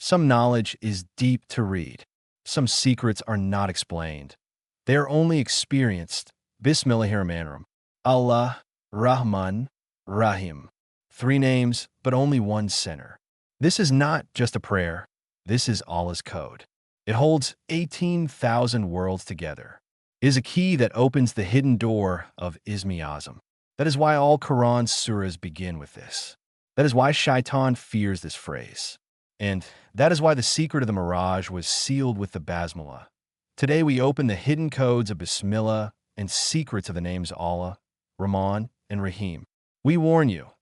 Some knowledge is deep to read. Some secrets are not explained. They are only experienced. Bismillah. Allah, Rahman, Rahim. Three names, but only one center. This is not just a prayer. This is Allah's code. It holds 18,000 worlds together. It is a key that opens the hidden door of Ism-e-Azam. That is why all Quran surahs begin with this. That is why Shaitan fears this phrase. And that is why the secret of the Mirage was sealed with the Basmala. Today we open the hidden codes of Bismillah and secrets of the names Allah, Rahman, and Rahim. We warn you,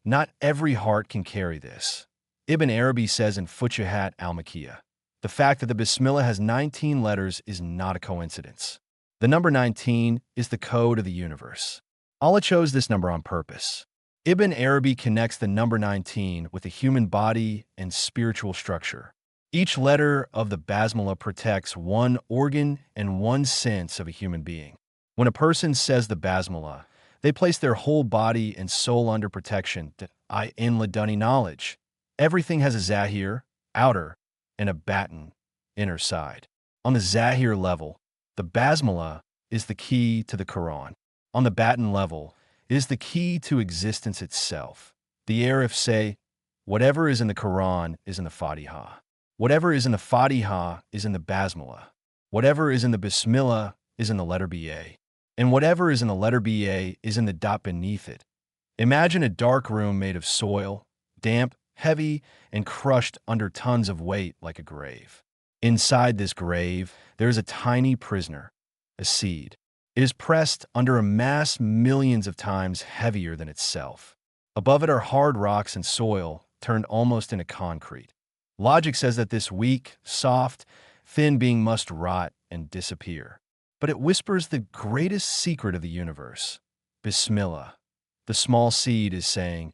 not every heart can carry this. Ibn-Arabi says in Futuhat al-Makkiyah, the fact that the Bismillah has 19 letters is not a coincidence. The number 19 is the code of the universe. Allah chose this number on purpose. Ibn Arabi connects the number 19 with the human body and spiritual structure. Each letter of the Basmala protects one organ and one sense of a human being. When a person says the Basmala, they place their whole body and soul under protection. In Laduni knowledge, everything has a Zahir, outer, and a Batin, inner side. On the Zahir level, the Basmala is the key to the Quran. On the Batin level, it is the key to existence itself. The Arif say, whatever is in the Quran is in the Fatiha. Whatever is in the Fatiha is in the Basmala. Whatever is in the Bismillah is in the letter Ba. And whatever is in the letter Ba is in the dot beneath it. Imagine a dark room made of soil, damp, heavy, and crushed under tons of weight like a grave. Inside this grave, there is a tiny prisoner, a seed. It is pressed under a mass millions of times heavier than itself. Above it are hard rocks and soil, turned almost into concrete. Logic says that this weak, soft, thin being must rot and disappear. But it whispers the greatest secret of the universe. Bismillah. The small seed is saying,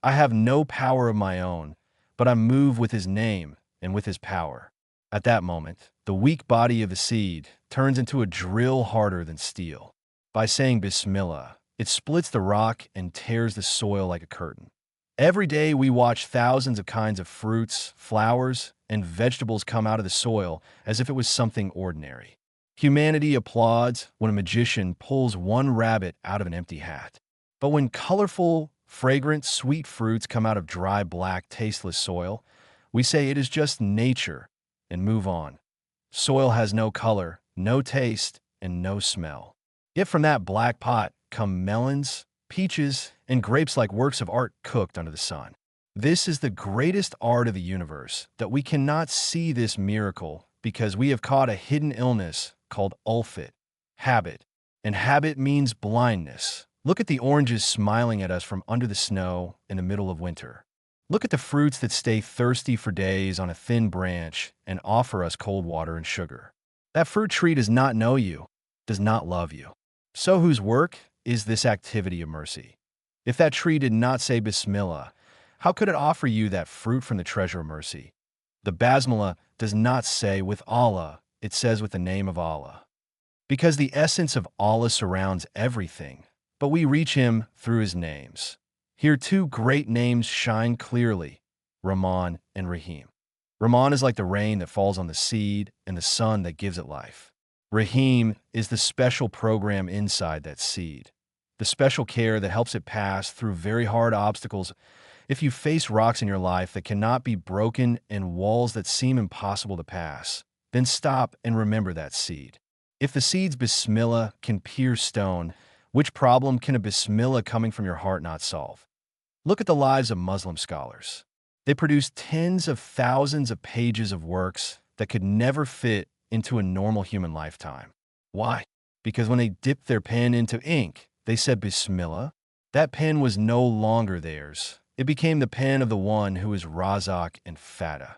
I have no power of my own, but I move with his name and with his power. At that moment, the weak body of the seed turns into a drill harder than steel. By saying Bismillah, it splits the rock and tears the soil like a curtain. Every day we watch thousands of kinds of fruits, flowers, and vegetables come out of the soil as if it was something ordinary. Humanity applauds when a magician pulls one rabbit out of an empty hat. But when colorful, fragrant, sweet fruits come out of dry, black, tasteless soil, we say it is just nature and move on. Soil has no color, no taste, and no smell. Yet from that black pot come melons, peaches, and grapes like works of art cooked under the sun. This is the greatest art of the universe, that we cannot see this miracle because we have caught a hidden illness called ulfit, habit. And habit means blindness. Look at the oranges smiling at us from under the snow in the middle of winter. Look at the fruits that stay thirsty for days on a thin branch and offer us cold water and sugar. That fruit tree does not know you, does not love you. So whose work is this activity of mercy? If that tree did not say Bismillah, how could it offer you that fruit from the treasure of mercy? The Basmala does not say with Allah, it says with the name of Allah. Because the essence of Allah surrounds everything, but we reach him through his names. Here two great names shine clearly, Rahman and Rahim. Rahman is like the rain that falls on the seed and the sun that gives it life. Rahim is the special program inside that seed, the special care that helps it pass through very hard obstacles. If you face rocks in your life that cannot be broken and walls that seem impossible to pass, then stop and remember that seed. If the seed's Bismillah can pierce stone, which problem can a Bismillah coming from your heart not solve? Look at the lives of Muslim scholars. They produce tens of thousands of pages of works that could never fit into a normal human lifetime. Why? Because when they dipped their pen into ink, they said Bismillah. That pen was no longer theirs. It became the pen of the one who is Razak and Fatah.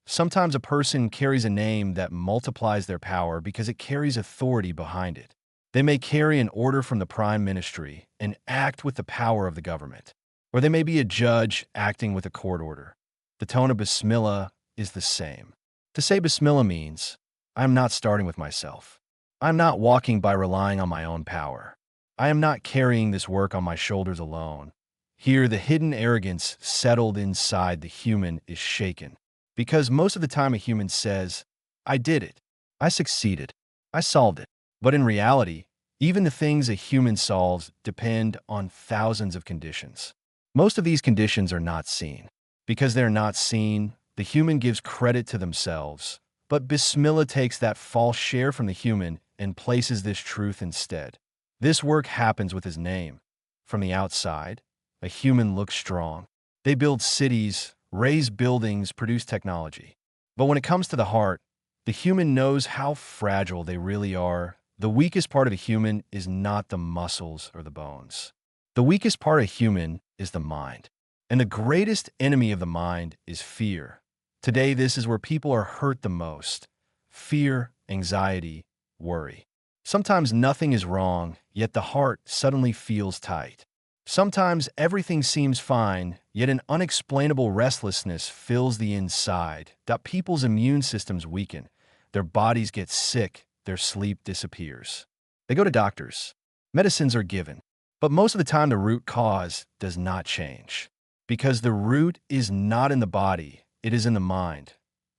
Sometimes a person carries a name that multiplies their power because it carries authority behind it. They may carry an order from the prime ministry and act with the power of the government. Or they may be a judge acting with a court order. The tone of Bismillah is the same. To say Bismillah means, I am not starting with myself. I am not walking by relying on my own power. I am not carrying this work on my shoulders alone. Here, the hidden arrogance settled inside the human is shaken. Because most of the time a human says, I did it, I succeeded, I solved it. But in reality, even the things a human solves depend on thousands of conditions. Most of these conditions are not seen. Because they're not seen, the human gives credit to themselves. But Bismillah takes that false share from the human and places this truth instead. This work happens with his name. From the outside, a human looks strong. They build cities, raise buildings, produce technology. But when it comes to the heart, the human knows how fragile they really are. The weakest part of a human is not the muscles or the bones. The weakest part of a human is the mind. And the greatest enemy of the mind is fear. Today, this is where people are hurt the most. Fear, anxiety, worry. Sometimes nothing is wrong, yet the heart suddenly feels tight. Sometimes everything seems fine, yet an unexplainable restlessness fills the inside. That people's immune systems weaken. Their bodies get sick, their sleep disappears. They go to doctors. Medicines are given. But most of the time, the root cause does not change. Because the root is not in the body, it is in the mind.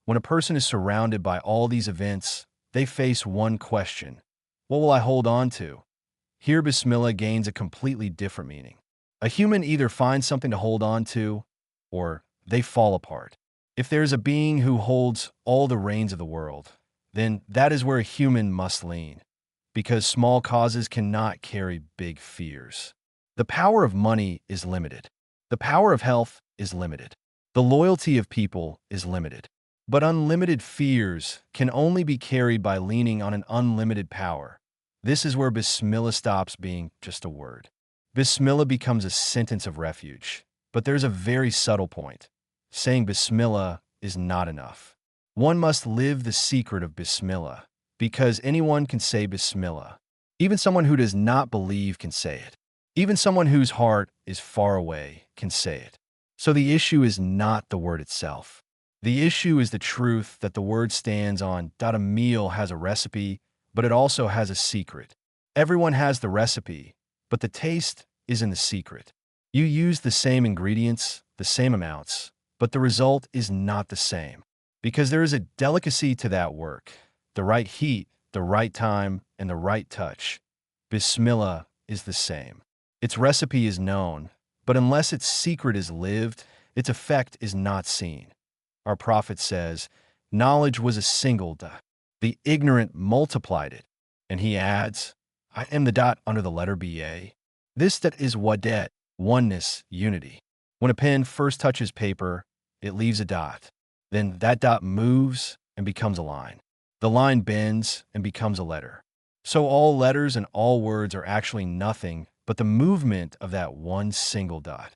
When a person is surrounded by all these events, they face one question. What will I hold on to? Here, Bismillah gains a completely different meaning. A human either finds something to hold on to, or they fall apart. If there is a being who holds all the reins of the world, then that is where a human must lean, because small causes cannot carry big fears. The power of money is limited. The power of health is limited. The loyalty of people is limited. But unlimited fears can only be carried by leaning on an unlimited power. This is where Bismillah stops being just a word. Bismillah becomes a sentence of refuge. But there's a very subtle point. Saying Bismillah is not enough. One must live the secret of Bismillah, because anyone can say Bismillah. Even someone who does not believe can say it. Even someone whose heart is far away can say it. So the issue is not the word itself. The issue is the truth that the word stands on. A meal has a recipe, but it also has a secret. Everyone has the recipe, but the taste is in the secret. You use the same ingredients, the same amounts, but the result is not the same. Because there is a delicacy to that work, the right heat, the right time, and the right touch. Bismillah is the same. Its recipe is known, but unless its secret is lived, its effect is not seen. Our prophet says, knowledge was a single dot. The ignorant multiplied it. And he adds, I am the dot under the letter BA. This dot is wadet, oneness, unity. When a pen first touches paper, it leaves a dot. Then that dot moves and becomes a line. The line bends and becomes a letter. So all letters and all words are actually nothing but the movement of that one single dot.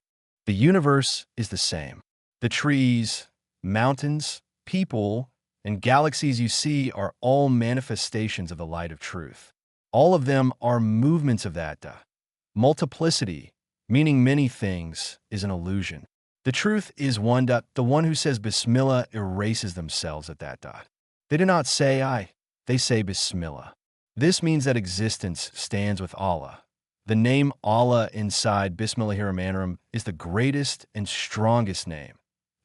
The universe is the same. The trees, mountains, people, and galaxies you see are all manifestations of the light of truth. All of them are movements of that dot. Multiplicity, meaning many things, is an illusion. The truth is one dot. The one who says Bismillah erases themselves at that dot. They do not say I, they say Bismillah. This means that existence stands with Allah. The name Allah inside Bismillahirrahmanirrahim is the greatest and strongest name,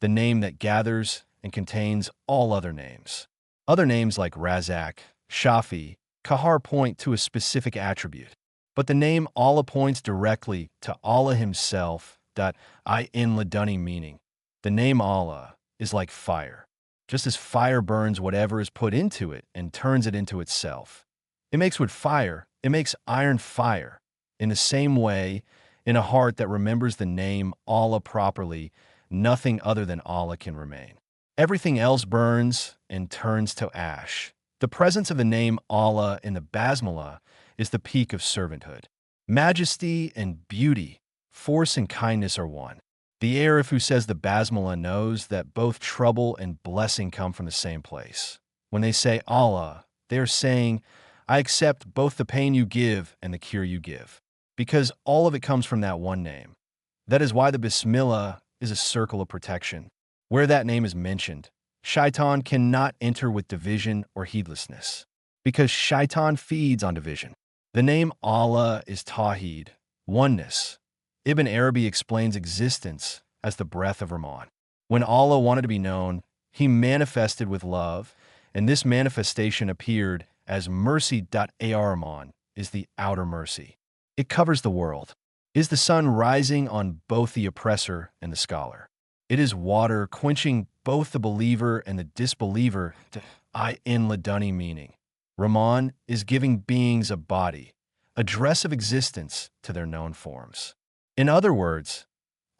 the name that gathers and contains all other names. Other names like Razak, Shafi, Kahar point to a specific attribute, but the name Allah points directly to Allah himself. I in Laduni meaning. The name Allah is like fire. Just as fire burns whatever is put into it and turns it into itself. It makes wood fire, it makes iron fire. In the same way, in a heart that remembers the name Allah properly, nothing other than Allah can remain. Everything else burns and turns to ash. The presence of the name Allah in the Basmala is the peak of servanthood. Majesty and beauty, force and kindness are one. The Arif who says the Basmala knows that both trouble and blessing come from the same place. When they say Allah, they are saying, I accept both the pain you give and the cure you give. Because all of it comes from that one name. That is why the Bismillah is a circle of protection. Where that name is mentioned, Shaitan cannot enter with division or heedlessness. Because Shaitan feeds on division. The name Allah is Tawheed, oneness. Ibn Arabi explains existence as the breath of Rahman. When Allah wanted to be known, He manifested with love, and this manifestation appeared as mercy.Ar-Rahman is the outer mercy. It covers the world. Is the sun rising on both the oppressor and the scholar. It is water quenching both the believer and the disbeliever to in Laduni meaning. Rahman is giving beings a body, a dress of existence to their known forms. In other words,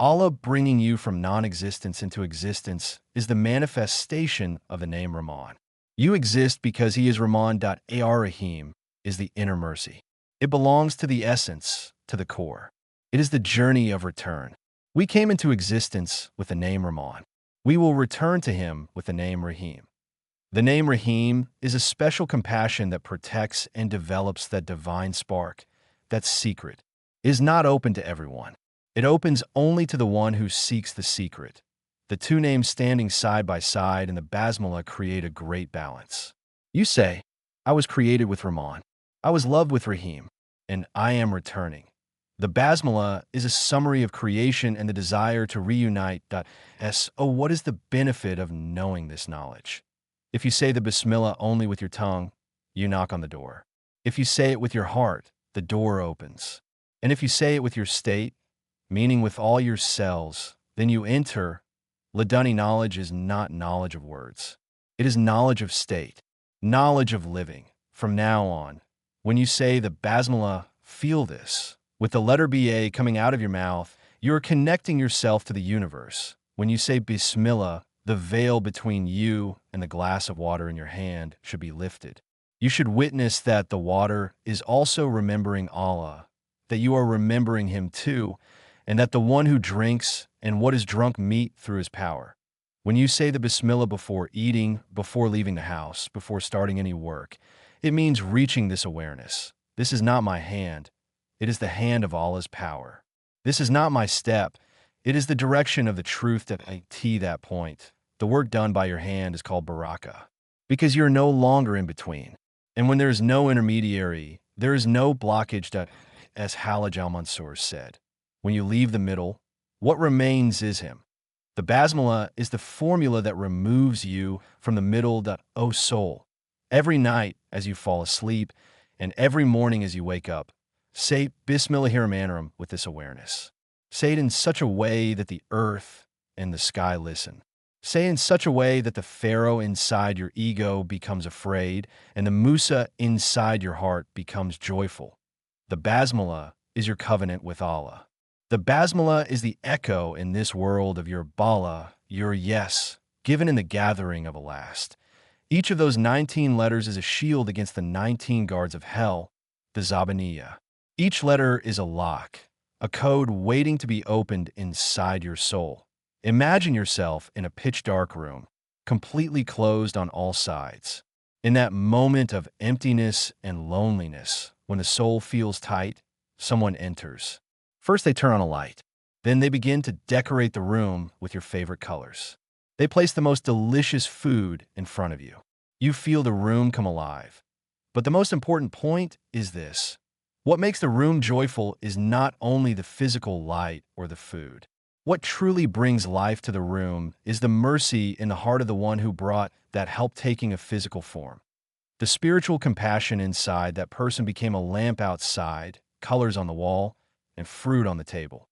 Allah bringing you from non-existence into existence is the manifestation of the name Rahman. You exist because He is Rahman.Ar-Rahim is the inner mercy. It belongs to the essence, to the core. It is the journey of return. We came into existence with the name Rahman. We will return to Him with the name Rahim. The name Rahim is a special compassion that protects and develops that divine spark, that secret. It is not open to everyone. It opens only to the one who seeks the secret. The two names standing side by side in the Basmala create a great balance. You say, I was created with Rahman. I was loved with Rahim, and I am returning. The Basmala is a summary of creation and the desire to reunite. What is the benefit of knowing this knowledge? If you say the Bismillah only with your tongue, you knock on the door. If you say it with your heart, the door opens. And if you say it with your state, meaning with all your cells, then you enter. Laduni knowledge is not knowledge of words. It is knowledge of state, knowledge of living. From now on, when you say the Basmala, feel this. With the letter BA coming out of your mouth, you are connecting yourself to the universe. When you say Bismillah, the veil between you and the glass of water in your hand should be lifted. You should witness that the water is also remembering Allah, that you are remembering Him too, and that the one who drinks and what is drunk meet through His power. When you say the Bismillah before eating, before leaving the house, before starting any work, it means reaching this awareness. This is not my hand. It is the hand of Allah's power. This is not my step. It is the direction of the truth that I tee that point. The work done by your hand is called barakah, because you're no longer in between. And when there is no intermediary, there is no blockage that, as Halaj al-Mansur said, when you leave the middle, what remains is Him. The Basmala is the formula that removes you from the middle. O soul, every night as you fall asleep and every morning as you wake up, say Bismillah with this awareness. Say it in such a way that the earth and the sky listen. Say in such a way that the Pharaoh inside your ego becomes afraid and the Musa inside your heart becomes joyful. The Basmala is your covenant with Allah. The Basmala is the echo in this world of your Bala, your yes, given in the gathering of a last. Each of those 19 letters is a shield against the 19 guards of hell, the Zabaniya. Each letter is a lock, a code waiting to be opened inside your soul. Imagine yourself in a pitch-dark room, completely closed on all sides. In that moment of emptiness and loneliness, when the soul feels tight, someone enters. First, they turn on a light. Then they begin to decorate the room with your favorite colors. They place the most delicious food in front of you. You feel the room come alive. But the most important point is this. What makes the room joyful is not only the physical light or the food. What truly brings life to the room is the mercy in the heart of the one who brought that help taking a physical form. The spiritual compassion inside that person became a lamp outside, colors on the wall, and fruit on the table.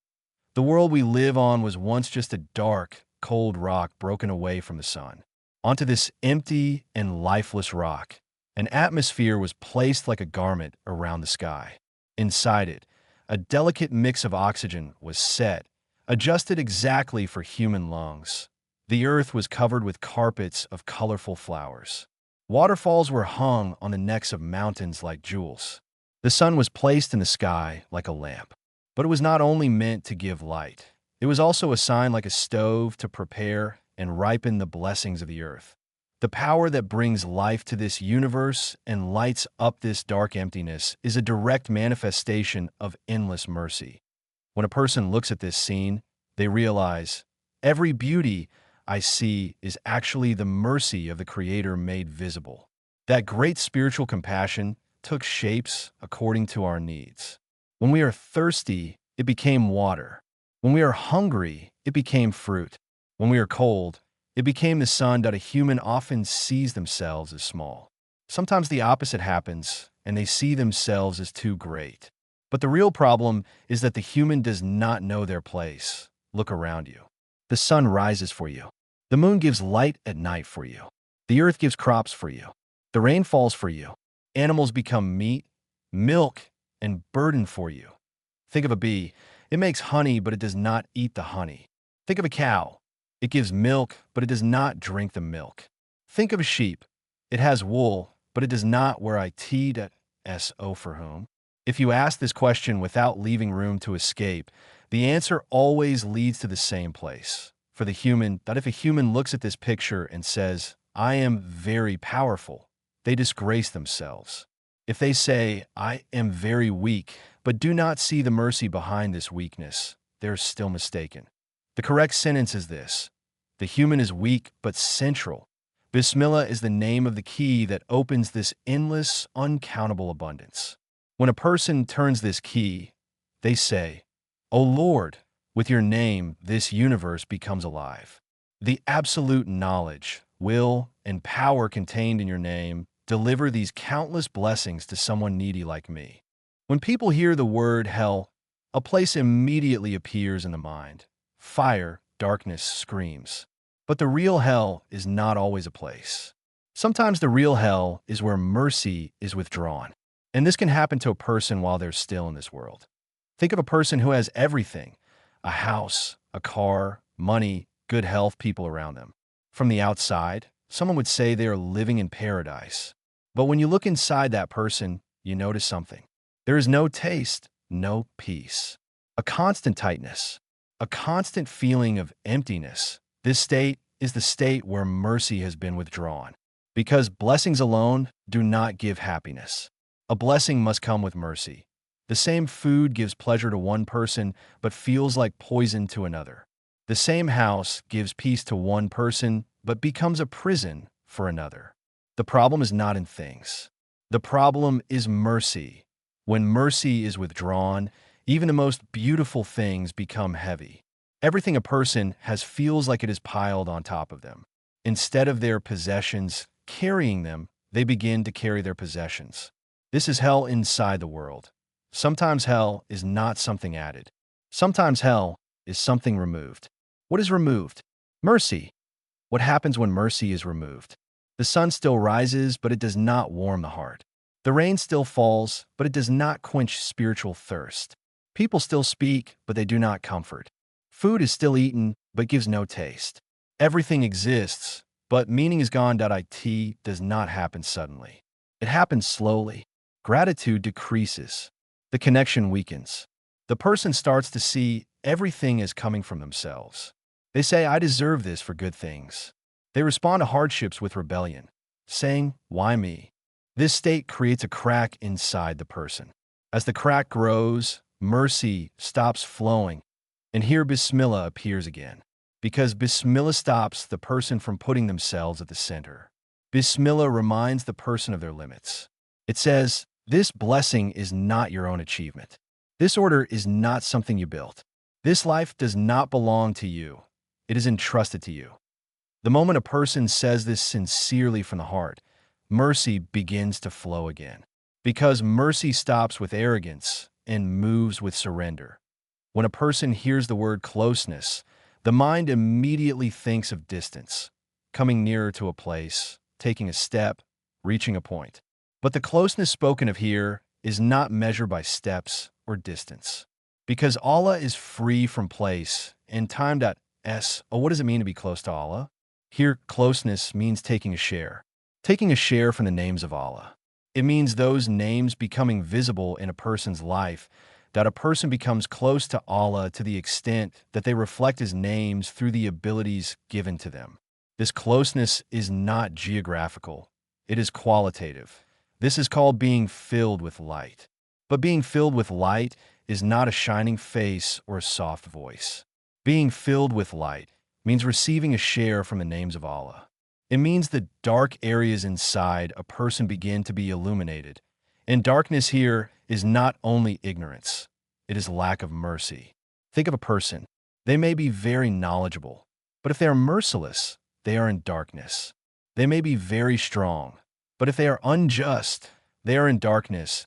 The world we live on was once just a dark, cold rock broken away from the sun. Onto this empty and lifeless rock, an atmosphere was placed like a garment around the sky. Inside it, a delicate mix of oxygen was set, adjusted exactly for human lungs. The earth was covered with carpets of colorful flowers. Waterfalls were hung on the necks of mountains like jewels. The sun was placed in the sky like a lamp. But it was not only meant to give light. It was also a sign like a stove to prepare and ripen the blessings of the earth. The power that brings life to this universe and lights up this dark emptiness is a direct manifestation of endless mercy. When a person looks at this scene, they realize, every beauty I see is actually the mercy of the Creator made visible. That great spiritual compassion took shapes according to our needs. When we are thirsty, it became water. When we are hungry, it became fruit. When we are cold, It became the sun that a human often sees themselves as small. Sometimes the opposite happens, and they see themselves as too great. But the real problem is that the human does not know their place. Look around you. The sun rises for you. The moon gives light at night for you. The earth gives crops for you. The rain falls for you. Animals become meat, milk, and burden for you. Think of a bee. It makes honey, but it does not eat the honey. Think of a cow. It gives milk, but it does not drink the milk. Think of a sheep. It has wool, but it does not wear it. For whom? If you ask this question without leaving room to escape, the answer always leads to the same place. For the human, that if a human looks at this picture and says, I am very powerful, they disgrace themselves. If they say, I am very weak, but do not see the mercy behind this weakness, they're still mistaken. The correct sentence is this: the human is weak but central. Bismillah is the name of the key that opens this endless, uncountable abundance. When a person turns this key, they say, O Lord, with your name, this universe becomes alive. The absolute knowledge, will, and power contained in your name deliver these countless blessings to someone needy like me. When people hear the word hell, a place immediately appears in the mind. Fire, darkness, screams. But the real hell is not always a place. Sometimes the real hell is where mercy is withdrawn. And this can happen to a person while they're still in this world. Think of a person who has everything: a house, a car, money, good health, people around them. From the outside, someone would say they are living in paradise. But when you look inside that person, you notice something. There is no taste, no peace. A constant tightness, a constant feeling of emptiness. This state is the state where mercy has been withdrawn. Because blessings alone do not give happiness. A blessing must come with mercy. The same food gives pleasure to one person but feels like poison to another. The same house gives peace to one person but becomes a prison for another. The problem is not in things. The problem is mercy. When mercy is withdrawn, even the most beautiful things become heavy. Everything a person has feels like it is piled on top of them. Instead of their possessions carrying them, they begin to carry their possessions. This is hell inside the world. Sometimes hell is not something added. Sometimes hell is something removed. What is removed? Mercy. What happens when mercy is removed? The sun still rises, but it does not warm the heart. The rain still falls, but it does not quench spiritual thirst. People still speak, but they do not comfort. Food is still eaten, but gives no taste. Everything exists, but meaning is gone. It does not happen suddenly. It happens slowly. Gratitude decreases. The connection weakens. The person starts to see everything as coming from themselves. They say, I deserve this for good things. They respond to hardships with rebellion, saying, why me? This state creates a crack inside the person. As the crack grows, mercy stops flowing, and here Bismillah appears again. Because Bismillah stops the person from putting themselves at the center. Bismillah reminds the person of their limits. It says, this blessing is not your own achievement. This order is not something you built. This life does not belong to you. It is entrusted to you. The moment a person says this sincerely from the heart, mercy begins to flow again. Because mercy stops with arrogance and moves with surrender. When a person hears the word closeness, the mind immediately thinks of distance, coming nearer to a place, taking a step, reaching a point. But the closeness spoken of here is not measured by steps or distance. Because Allah is free from place and time. What does it mean to be close to Allah? Here, closeness means taking a share. Taking a share from the names of Allah. It means those names becoming visible in a person's life, that a person becomes close to Allah to the extent that they reflect His names through the abilities given to them. This closeness is not geographical. It is qualitative. This is called being filled with light. But being filled with light is not a shining face or a soft voice. Being filled with light means receiving a share from the names of Allah. It means the dark areas inside a person begin to be illuminated. And darkness here is not only ignorance, it is lack of mercy. Think of a person. They may be very knowledgeable, but if they are merciless, they are in darkness. They may be very strong, but if they are unjust, they are in darkness.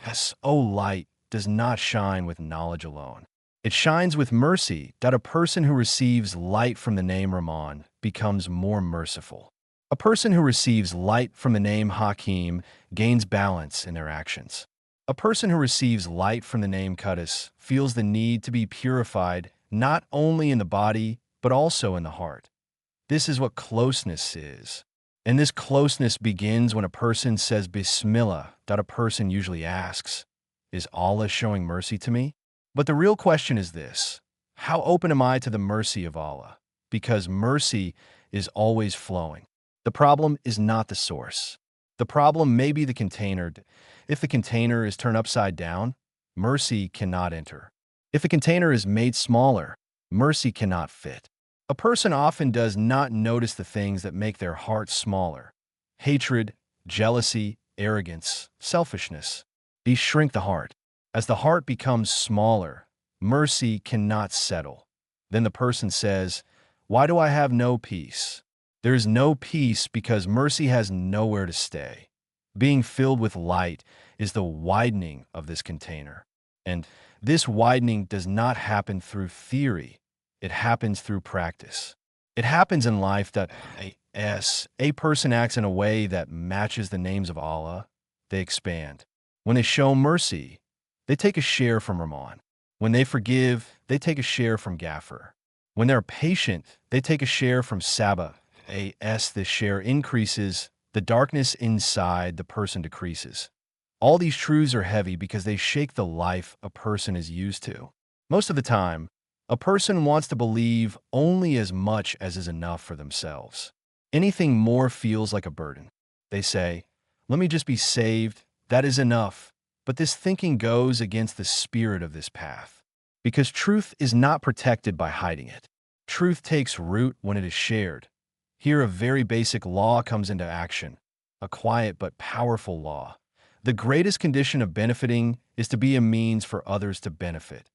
Yes, O light does not shine with knowledge alone. It shines with mercy that a person who receives light from the name Rahman becomes more merciful. A person who receives light from the name Hakim gains balance in their actions. A person who receives light from the name Qudus feels the need to be purified not only in the body, but also in the heart. This is what closeness is. And this closeness begins when a person says Bismillah that a person usually asks, is Allah showing mercy to me? But the real question is this: how open am I to the mercy of Allah? Because mercy is always flowing. The problem is not the source. The problem may be the container. If the container is turned upside down, mercy cannot enter. If the container is made smaller, mercy cannot fit. A person often does not notice the things that make their heart smaller: hatred, jealousy, arrogance, selfishness. These shrink the heart. As the heart becomes smaller, mercy cannot settle. Then the person says, "Why do I have no peace?" There is no peace because mercy has nowhere to stay. Being filled with light is the widening of this container. And this widening does not happen through theory. It happens through practice. It happens in life that as a person acts in a way that matches the names of Allah, they expand. When they show mercy, they take a share from Rahman. When they forgive, they take a share from Ghaffar. When they're patient, they take a share from Sabah. As this share increases, the darkness inside the person decreases. All these truths are heavy because they shake the life a person is used to. Most of the time, a person wants to believe only as much as is enough for themselves. Anything more feels like a burden. They say, "Let me just be saved, that is enough." But this thinking goes against the spirit of this path. Because truth is not protected by hiding it. Truth takes root when it is shared. Here a very basic law comes into action, a quiet but powerful law. The greatest condition of benefiting is to be a means for others to benefit.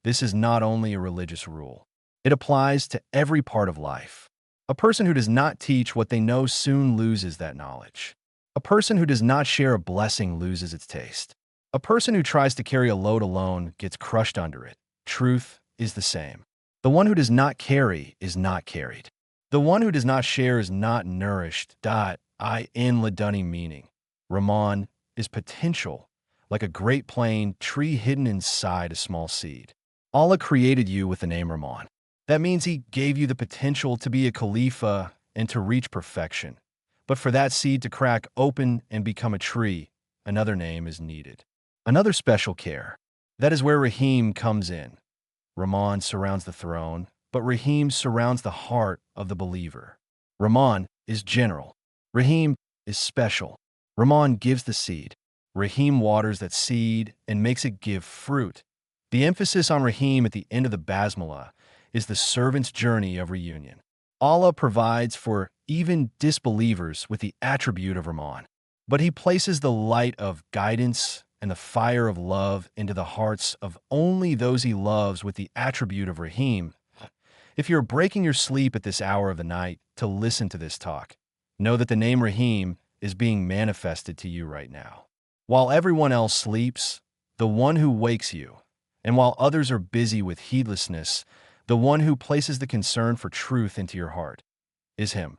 This is not only a religious rule. It applies to every part of life. A person who does not teach what they know soon loses that knowledge. A person who does not share a blessing loses its taste. A person who tries to carry a load alone gets crushed under it. Truth is the same. The one who does not carry is not carried. The one who does not share is not nourished. In Laduni meaning. Rahman is potential, like a great plain tree hidden inside a small seed. Allah created you with the name Rahman. That means He gave you the potential to be a Khalifa and to reach perfection. But for that seed to crack open and become a tree, another name is needed. Another special care. That is where Rahim comes in. Rahman surrounds the throne, but Rahim surrounds the heart of the believer. Rahman is general. Rahim is special. Rahman gives the seed. Rahim waters that seed and makes it give fruit. The emphasis on Rahim at the end of the Basmala is the servant's journey of reunion. Allah provides for even disbelievers with the attribute of Rahman, but He places the light of guidance and the fire of love into the hearts of only those He loves with the attribute of Rahim. If you're breaking your sleep at this hour of the night to listen to this talk, know that the name Rahim is being manifested to you right now. While everyone else sleeps, the one who wakes you, and while others are busy with heedlessness, the one who places the concern for truth into your heart is Him.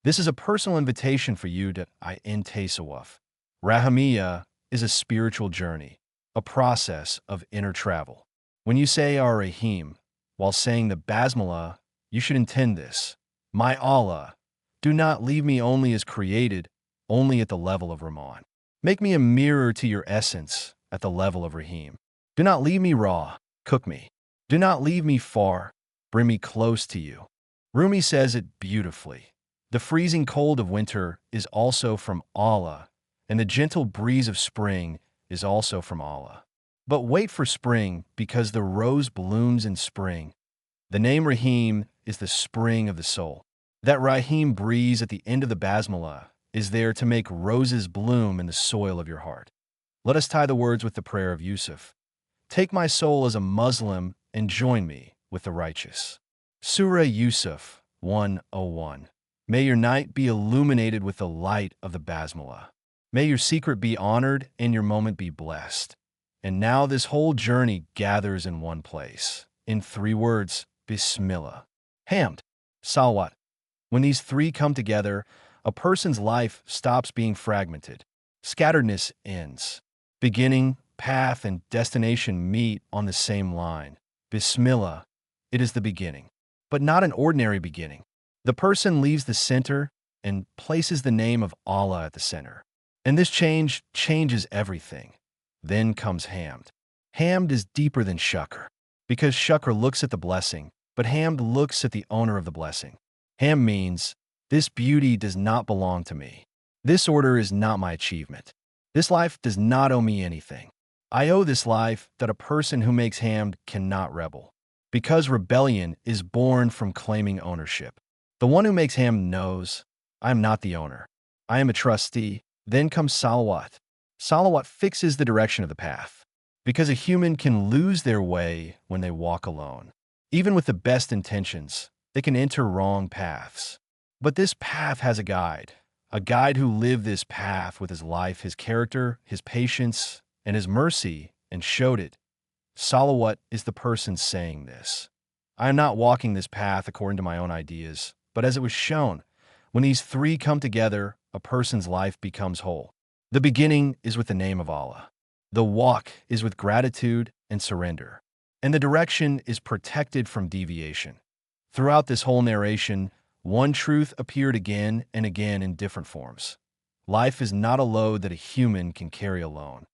This is a personal invitation for you to Tasawwuf. Rahimiyya is a spiritual journey, a process of inner travel. When you say Ar-Rahim, while saying the Basmala, you should intend this: My Allah, do not leave me only as created, only at the level of Rahman. Make me a mirror to your essence at the level of Rahim. Do not leave me raw, cook me. Do not leave me far, bring me close to you. Rumi says it beautifully. The freezing cold of winter is also from Allah, and the gentle breeze of spring is also from Allah. But wait for spring, because the rose blooms in spring. The name Rahim is the spring of the soul. That Rahim breeze at the end of the Basmala is there to make roses bloom in the soil of your heart. Let us tie the words with the prayer of Yusuf. Take my soul as a Muslim and join me with the righteous. Surah Yusuf 101. May your night be illuminated with the light of the Basmala. May your secret be honored and your moment be blessed. And now this whole journey gathers in one place. In 3 words, Bismillah. Hamd, Salawat. When these 3 come together, a person's life stops being fragmented. Scatteredness ends. Beginning, path, and destination meet on the same line. Bismillah, it is the beginning. But not an ordinary beginning. The person leaves the center and places the name of Allah at the center. And this change changes everything. Then comes Hamd. Hamd is deeper than Shukr, because Shukr looks at the blessing, but Hamd looks at the owner of the blessing. Hamd means, this beauty does not belong to me. This order is not my achievement. This life does not owe me anything. I owe this life that a person who makes Hamd cannot rebel, because rebellion is born from claiming ownership. The one who makes Hamd knows, I am not the owner. I am a trustee. Then comes Salawat. Salawat fixes the direction of the path, because a human can lose their way when they walk alone. Even with the best intentions, they can enter wrong paths. But this path has a guide who lived this path with his life, his character, his patience, and his mercy, and showed it. Salawat is the person saying this. I am not walking this path according to my own ideas, but as it was shown, when these 3 come together, a person's life becomes whole. The beginning is with the name of Allah. The walk is with gratitude and surrender. And the direction is protected from deviation. Throughout this whole narration, one truth appeared again and again in different forms. Life is not a load that a human can carry alone.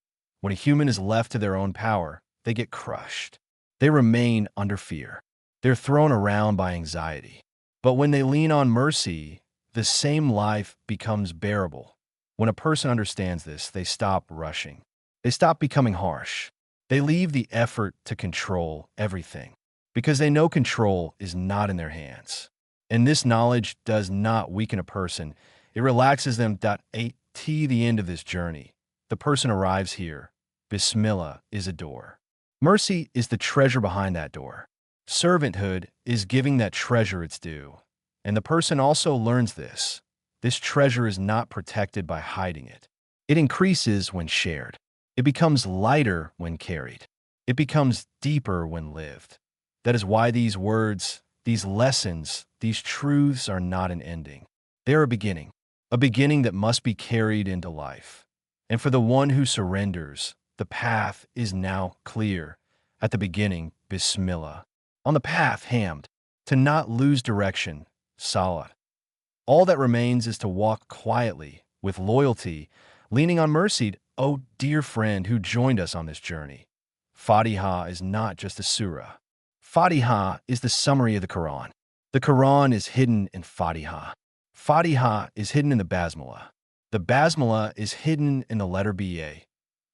When a human is left to their own power, they get crushed. They remain under fear. They're thrown around by anxiety. But when they lean on mercy, the same life becomes bearable. When a person understands this, they stop rushing. They stop becoming harsh. They leave the effort to control everything, because they know control is not in their hands. And this knowledge does not weaken a person. It relaxes them. At the end of this journey, the person arrives here. Bismillah is a door. Mercy is the treasure behind that door. Servanthood is giving that treasure its due. And the person also learns this. This treasure is not protected by hiding it. It increases when shared. It becomes lighter when carried. It becomes deeper when lived. That is why these words, these lessons, these truths are not an ending. They are a beginning that must be carried into life. And for the one who surrenders, the path is now clear. At the beginning, Bismillah. On the path, Hamd. To not lose direction, Salat. All that remains is to walk quietly, with loyalty, leaning on mercy. Oh, dear friend who joined us on this journey. Fatiha is not just a surah. Fatiha is the summary of the Quran. The Quran is hidden in Fatiha. Fatiha is hidden in the Basmala. The Basmala is hidden in the letter Ba.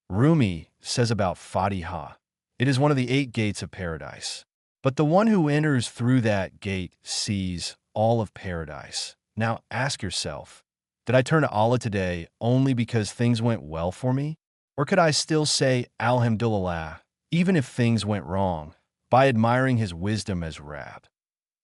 Rumi says about Fatiha, it is one of the 8 gates of paradise. But the one who enters through that gate sees all of paradise. Now ask yourself, did I turn to Allah today only because things went well for me? Or could I still say Alhamdulillah, even if things went wrong, by admiring his wisdom as Rab?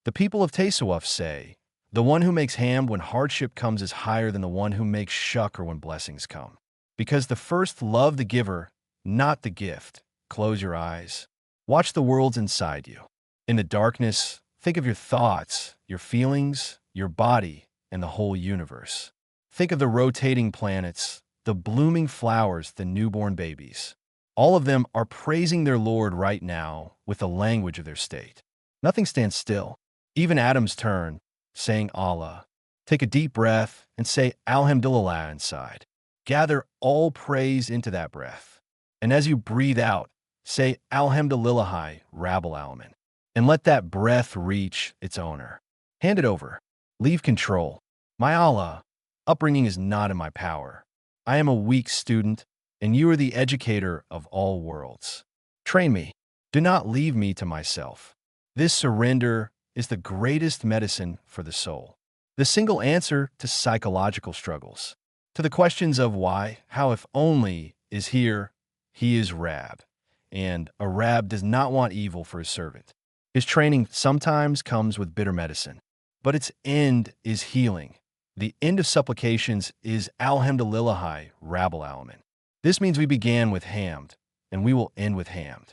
The people of Tasawwuf say, the one who makes Hamd when hardship comes is higher than the one who makes Shukr when blessings come. Because the first love the giver, not the gift. Close your eyes. Watch the worlds inside you. In the darkness, think of your thoughts, your feelings, your body, and the whole universe. Think of the rotating planets, the blooming flowers, the newborn babies. All of them are praising their Lord right now with the language of their state. Nothing stands still. Even atoms turn, saying Allah. Take a deep breath and say Alhamdulillah inside. Gather all praise into that breath. And as you breathe out, say Alhamdulillah, Rabbil Alamin. And let that breath reach its owner. Hand it over. Leave control. My Allah, upbringing is not in my power. I am a weak student, and you are the educator of all worlds. Train me. Do not leave me to myself. This surrender is the greatest medicine for the soul. The single answer to psychological struggles. To the questions of why, how, if only, is here, he is Rab. And a Rab does not want evil for his servant. His training sometimes comes with bitter medicine. but its end is healing. The end of supplications is Alhamdulillahi Rabbil Alamin. This means we began with Hamd, and we will end with Hamd.